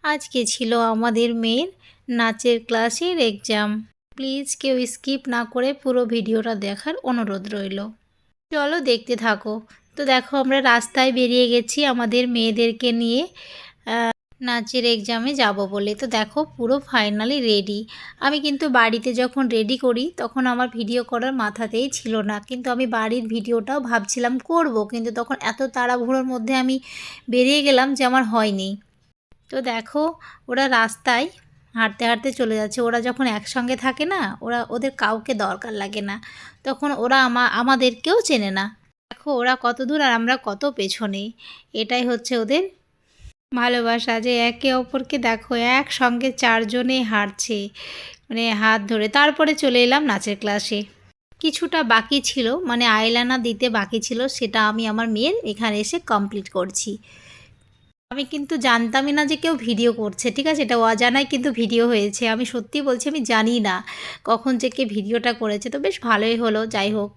আজকে ছিল আমাদের মেয়ের নাচের ক্লাসের এক্সাম। প্লিজ কেউ স্কিপ না করে পুরো ভিডিওটা দেখার অনুরোধ রইল। চলো দেখতে থাকো। তো দেখো আমরা রাস্তায় বেরিয়ে গেছি আমাদের মেয়েদেরকে নিয়ে নাচের এক্সামে যাব বলে। তো দেখো পুরো ফাইনালি রেডি। আমি কিন্তু বাড়িতে যখন রেডি করি তখন আমার ভিডিও করার মাথাতেই ছিল না, কিন্তু আমি বাড়ির ভিডিওটাও ভাবছিলাম করব, কিন্তু তখন এত তাড়াহুড়োর মধ্যে আমি বেরিয়ে গেলাম যে আমার হয়নি। তো দেখো ওরা রাস্তায় হাঁটতে হাঁটতে চলে যাচ্ছে। ওরা যখন একসঙ্গে থাকে না, ওদের কাউকে দরকার লাগে না, তখন ওরা আমাদেরকেও চেনে না। দেখো ওরা কত দূর আর আমরা কত পেছনে। এটাই হচ্ছে ওদের ভালোবাসা, যে একে অপরকে দেখো একসঙ্গে চারজনে হাঁটছে, মানে হাত ধরে। তারপরে চলে এলাম নাচের ক্লাসে। কিছুটা বাকি ছিল, মানে আইলাইনার দিতে বাকি ছিল, সেটা আমি আমার মেয়ের এখানে এসে কমপ্লিট করছি। আমি কিন্তু জানতামই না যে কেউ ভিডিও করছে, ঠিক আছে, এটা অজানায় কিন্তু ভিডিও হয়েছে। আমি সত্যি বলছি আমি জানি না কখন যে কে ভিডিওটা করেছে। তো বেশ ভালোই হলো, যাই হোক।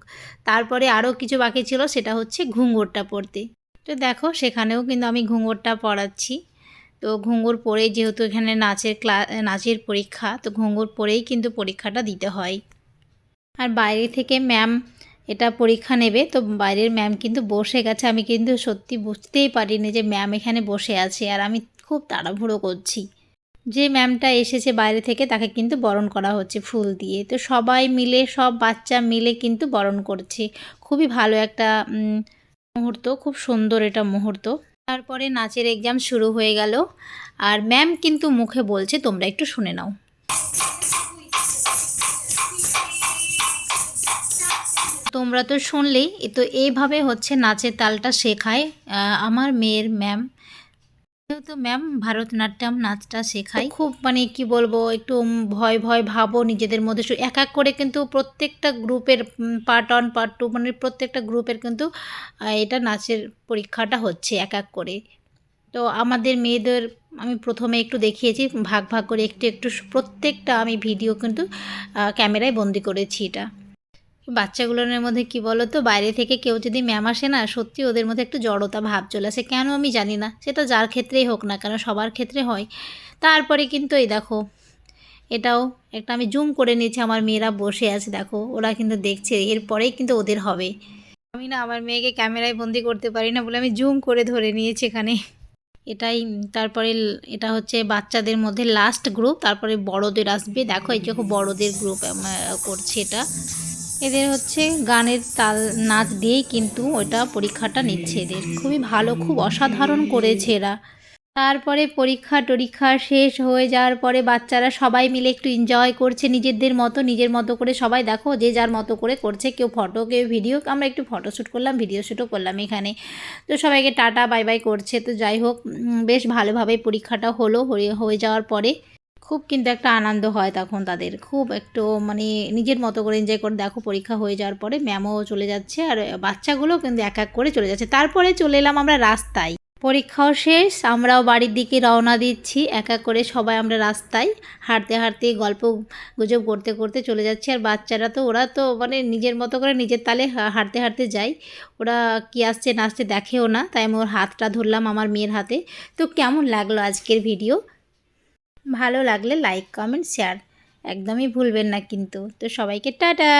তারপরে আরও কিছু বাকি ছিল, সেটা হচ্ছে ঘুঙুরটা পরতে। তো দেখো সেখানেও কিন্তু আমি ঘুঙুরটা পরাচ্ছি। তো ঘুঙুর পরেই, যেহেতু এখানে নাচের পরীক্ষা, তো ঘুঙুর পরেই কিন্তু পরীক্ষাটা দিতে হয়। আর বাইরে থেকে ম্যাম এটা পরীক্ষা নেবে, তো বাইরের ম্যাম কিন্তু বসে গেছে। আমি কিন্তু সত্যি বুঝতেই পারিনি যে ম্যাম এখানে বসে আছে, আর আমি খুব তাড়াহুড়ো করছি। যে ম্যামটা এসেছে বাইরে থেকে তাকে কিন্তু বরণ করা হচ্ছে ফুল দিয়ে। তো সবাই মিলে, সব বাচ্চা মিলে কিন্তু বরণ করছে। খুবই ভালো একটা মুহূর্ত, খুব সুন্দর এটা মুহূর্ত। তারপরে নাচের এক্সাম শুরু হয়ে গেল, আর ম্যাম কিন্তু মুখে বলছে, তোমরা একটু শুনে নাও। তোমরা তো শুনলেই। তো এইভাবে হচ্ছে নাচের তালটা শেখায় আমার মেয়ের ম্যাম। যেহেতু ম্যাম ভারতনাট্যম নাচটা শেখায়, খুব মানে কি বলবো, একটু ভয় ভয় ভাবও নিজেদের মধ্যে। এক এক করে কিন্তু প্রত্যেকটা গ্রুপের পার্ট 1 পার্ট 2, মানে প্রত্যেকটা গ্রুপের কিন্তু এটা নাচের পরীক্ষাটা হচ্ছে এক এক করে। তো আমাদের মেয়েদের আমি প্রথমে একটু দেখিয়েছি ভাগ ভাগ করে, একটু একটু প্রত্যেকটা আমি ভিডিও কিন্তু ক্যামেরায় বন্দি করেছি। এটা বাচ্চাগুলোর মধ্যে কি বলো তো, বাইরে থেকে কেউ যদি ম্যাম আসে না, সত্যি ওদের মধ্যে একটু জড়তা ভাব চলে আসে, কেন আমি জানি না, সেটা যার ক্ষেত্রেই হোক না কেন, সবার ক্ষেত্রে হয়। তারপরে কিন্তু এই দেখো এটাও একটা আমি জুম করে নিয়েছি, আমার মেয়েরা বসে আছে দেখো, ওরা কিন্তু দেখছে, এরপরেই কিন্তু ওদের হবে। আমি না আমার মেয়েকে ক্যামেরায় বন্দি করতে পারি না বলে আমি জুম করে ধরে নিয়েছি এখানে। এটাই। তারপরে এটা হচ্ছে বাচ্চাদের মধ্যে লাস্ট গ্রুপ, তারপরে বড়দের আসবে। দেখো এই যে বড়দের গ্রুপ করছে এটা। এদের হচ্ছে গানের তাল নাচ দিয়েই কিন্তু ওটা পরীক্ষাটা নিচ্ছে। এদের খুবই ভালো, খুব অসাধারণ করেছে এরা। তারপরে পরীক্ষা টরীক্ষা শেষ হয়ে যাওয়ার পরে বাচ্চারা সবাই মিলে একটু এনজয় করছে নিজের মতো করে। সবাই দেখো যে যার মতো করে করছে, কেউ ফটো কেউ ভিডিও। আমরা একটু ফটোশ্যুট করলাম, ভিডিও শ্যুটও করলাম এখানে। তো সবাইকে টাটা বাই বাই করছে। তো যাই হোক, বেশ ভালোভাবে পরীক্ষাটা হয়ে যাওয়ার পরে খুব কিন্তু একটা আনন্দ হয় তখন তাদের, খুব একটু মানে নিজের মতো করে এনজয় করে। দেখো পরীক্ষা হয়ে যাওয়ার পরে ম্যামও চলে যাচ্ছে, আর বাচ্চাগুলোও কিন্তু এক এক করে চলে যাচ্ছে। তারপরে চলে এলাম আমরা রাস্তায়। পরীক্ষাও শেষ, আমরাও বাড়ির দিকে রওনা দিচ্ছি। এক এক করে সবাই আমরা রাস্তায় হাঁটতে হাঁটতে গল্প গুজব করতে করতে চলে যাচ্ছি। আর বাচ্চারা তো, ওরা তো মানে নিজের মতো করে নিজের তালে হাঁটতে হাঁটতে যায়। ওরা কি আসছে না আসছে দেখেও না, তাই আমি ওর হাতটা ধরলাম, আমার মেয়ের হাতে। তো কেমন লাগলো আজকের ভিডিও? ভালো লাগলে লাইক কমেন্ট শেয়ার একদমই ভুলবেন না কিন্তু। তো সবাইকে টাটা।